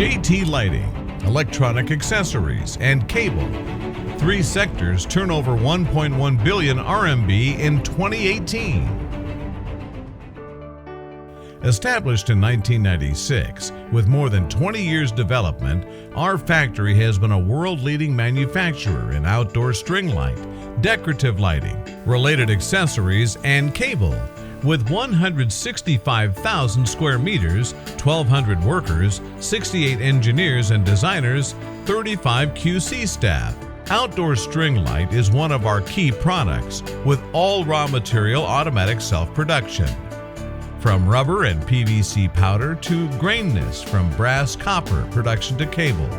JT Lighting, electronic accessories, and cable. 3 sectors turn over 1.1 billion RMB in 2018. Established in 1996, with more than 20 years development, our factory has been a world-leading manufacturer in outdoor string light, decorative lighting, related accessories, and cable. With 165,000 square meters, 1,200 workers, 68 engineers and designers, 35 QC staff, outdoor string light is one of our key products, with all raw material automatic self-production. From rubber and PVC powder to grainness, from brass copper production to cable.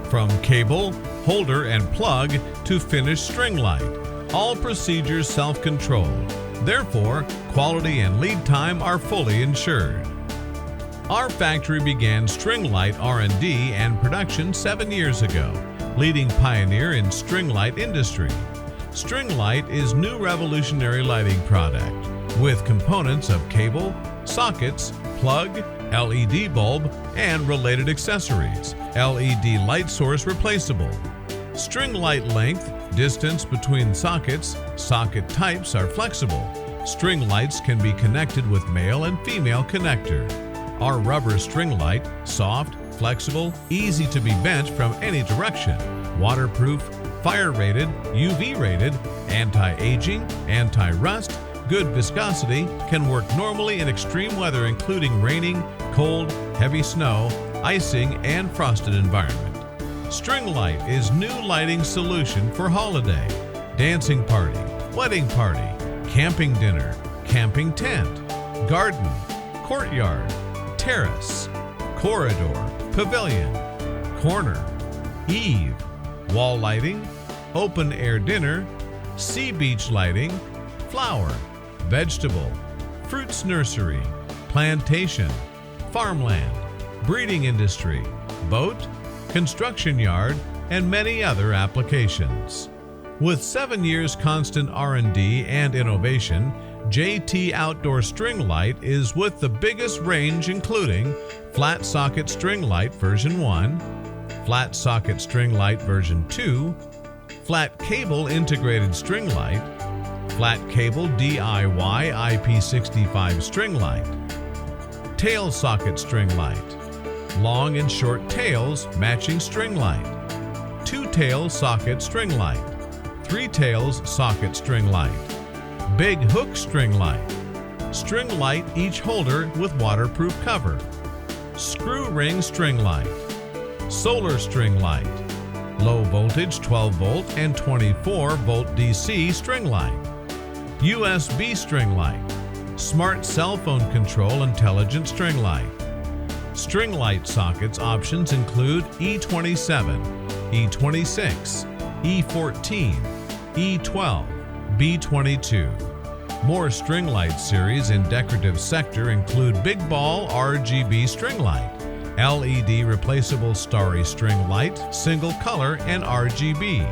From cable, holder, and plug to finished string light. All procedures self-controlled. Therefore, quality and lead time are fully ensured. Our factory began string light R&D and production 7 years ago, leading pioneer in string light industry. String light is new revolutionary lighting product with components of cable, sockets, plug, LED bulb, and related accessories. LED light source replaceable. String light length, distance between sockets, socket types are flexible. String lights can be connected with male and female connector. Our rubber string light, soft, flexible, easy to be bent from any direction, waterproof, fire rated, UV rated, anti-aging, anti-rust, good viscosity, can work normally in extreme weather including raining, cold, heavy snow, icing, and frosted environment. String light is new lighting solution for holiday, dancing party, wedding party, camping dinner, camping tent, garden, courtyard, terrace, corridor, pavilion, corner, eve, wall lighting, open air dinner, sea beach lighting, flower, vegetable, fruits nursery, plantation, farmland, breeding industry, boat, construction yard, and many other applications. With 7 years constant R&D and innovation, JT Outdoor String Light is with the biggest range including flat socket string light version 1, flat socket string light version 2, flat cable integrated string light, flat cable DIY IP65 string light, tail socket string light, long and short tails matching string light, 2-tail socket string light, 3 tails socket string light, big hook string light, string light each holder with waterproof cover, screw ring string light, solar string light, low voltage 12 volt and 24 volt DC string light, USB string light, smart cell phone control intelligent string light. String light sockets options include E27, E26, E14, E12, B22. More string light series in decorative sector include Big Ball RGB string light, LED replaceable Starry string light, single color and RGB,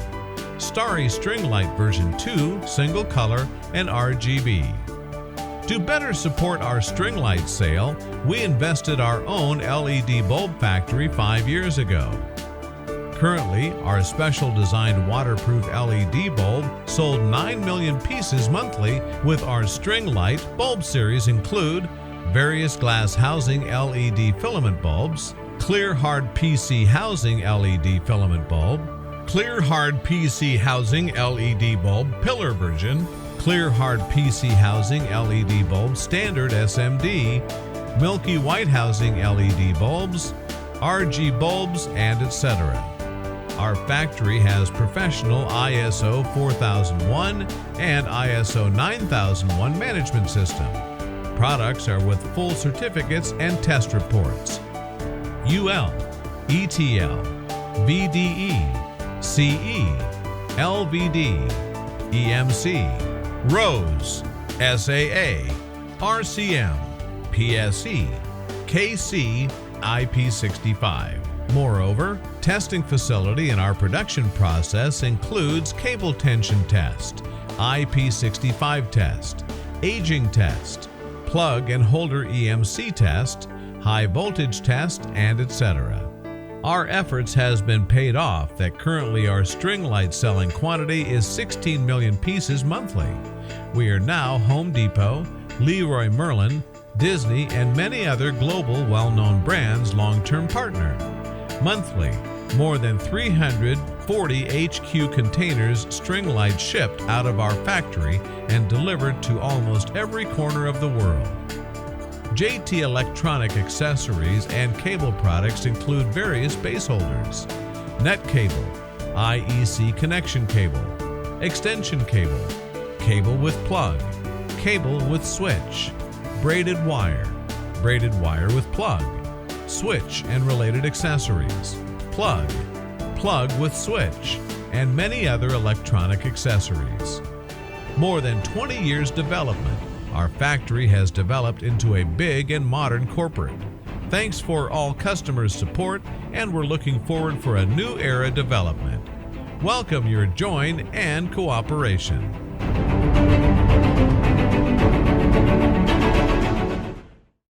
Starry string light version 2, single color and RGB. To better support our string light sale, we invested our own LED bulb factory 5 years ago. Currently, our special designed waterproof LED bulb sold 9 million pieces monthly with our string light bulb series include various glass housing LED filament bulbs, clear hard PC housing LED filament bulb, clear hard PC housing LED bulb pillar version, clear hard PC housing LED bulb standard SMD, milky white housing LED bulbs, RG bulbs, and etc. Our factory has professional ISO 4001 and ISO 9001 management system. Products are with full certificates and test reports. UL, ETL, VDE, CE, LVD, EMC, ROSE, SAA, RCM, PSE, KC, IP65. Moreover, testing facility in our production process includes cable tension test, IP65 test, aging test, plug and holder EMC test, high voltage test, and etc. Our efforts has been paid off that currently our string light selling quantity is 16 million pieces monthly. We are now Home Depot, Leroy Merlin, Disney, and many other global well-known brands' long-term partner. Monthly, more than 340 HQ containers string lights shipped out of our factory and delivered to almost every corner of the world. JT electronic accessories and cable products include various base holders, net cable, IEC connection cable, extension cable, cable with plug, cable with switch, braided wire with plug, switch and related accessories, plug with switch, and many other electronic accessories. More than 20 years development, our factory has developed into a big and modern corporate. Thanks for all customers' support, and we're looking forward for a new era development. Welcome your join and cooperation.